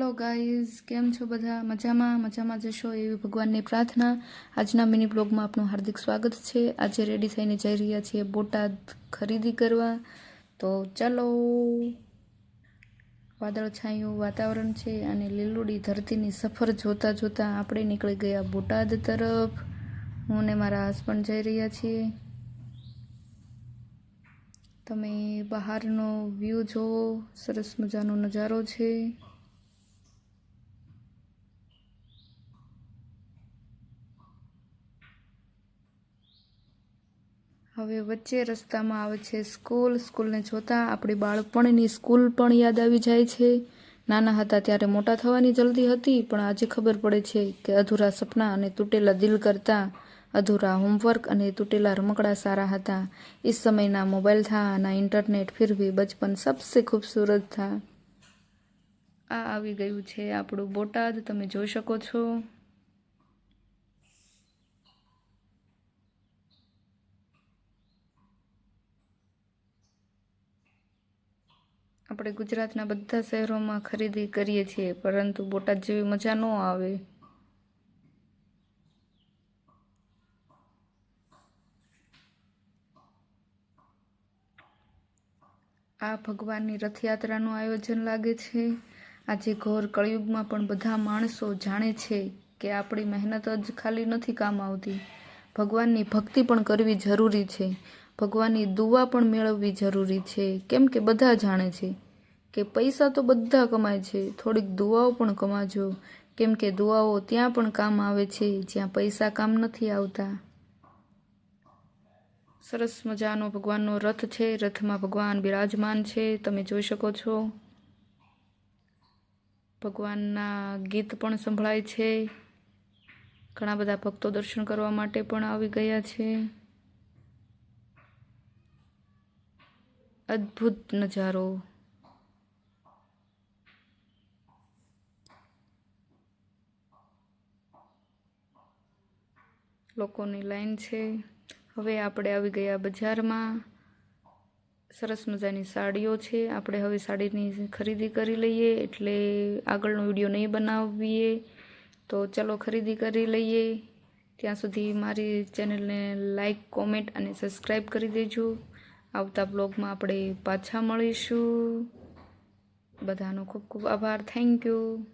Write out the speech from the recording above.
Hello guys, કેમ છો બધા? મજામાં જશો એવી ભગવાનની પ્રાર્થના। આજના મિની બ્લોગમાં આપનું હાર્દિક સ્વાગત છે। આજે રેડી થઈને જઈ રહ્યા છીએ બોટાદ ખરીદી કરવા। તો ચાલો। વાદળછાયું વાતાવરણ છે અને લીલુડી ધરતીની સફર જોતા જોતા આપણે નીકળી ગયા બોટાદ તરફ। હું ને મારા હસબન્ડ જઈ રહ્યા છીએ। તમે બહારનો વ્યૂ જોવો, સરસ મજાનો નજારો છે। હવે વચ્ચે રસ્તામાં આવે છે સ્કૂલને જોતા આપણી બાળપણની સ્કૂલ પણ યાદ આવી જાય છે। નાના હતા ત્યારે મોટા થવાની જલ્દી હતી, પણ આજે ખબર પડે છે કે અધૂરા સપના અને તૂટેલા દિલ કરતા अधूरा होमवर्क અને તૂટેલા રમકડા સારા હતા। इस समय ना मोबाइल था ना इंटरनेट, फिर भी बचपन सबसे खूबसूरत था। આ આવી ગયું છે આપણું બોટાદ, તમે જોઈ શકો છો। આપણે ગુજરાતના બધા શહેરોમાં ખરીદી કરીએ છીએ, પરંતુ બોટાદ જેવી મજા ન આવે। આ ભગવાનની રથયાત્રાનું આયોજન લાગે છે। આજે ઘોર કળિયુગમાં પણ બધા માણસો જાણે છે કે આપણી મહેનત જ ખાલી નથી કામ આવતી, ભગવાનની ભક્તિ પણ કરવી જરૂરી છે, ભગવાનની દુઆ પણ મેળવવી જરૂરી છે। કેમ કે બધા જાણે છે કે પૈસા તો બધા કમાય છે, થોડીક દુઆઓ પણ કમાજો, કેમ કે દુઆઓ ત્યાં પણ કામ આવે છે જ્યાં પૈસા કામ નથી આવતા। સરસ મજાનો ભગવાનનો રથ છે, રથમાં ભગવાન બિરાજમાન છે, તમે જોઈ શકો છો। ભગવાનના ગીત પણ સંભળાય છે। ઘણા બધા ભક્તો દર્શન કરવા માટે પણ આવી ગયા છે। અદ્ભુત નજારો। લોકોની લાઈન છે। હવે આપણે આવી ગયા બજારમાં। સરસ મજાની સાડીઓ છે, આપણે હવે સાડીની ખરીદી કરી લઈએ, એટલે આગળનો વિડીયો નહીં બનાવીએ, તો ચલો ખરીદી કરી લઈએ। ત્યાં સુધી મારી ચેનલને લાઈક, કોમેન્ટ અને સબસ્ક્રાઈબ કરી દેજો। આવતા બ્લોગમાં આપણે પાછા મળીશું। બધાનો ખૂબ ખૂબ આભાર, થેન્ક યુ।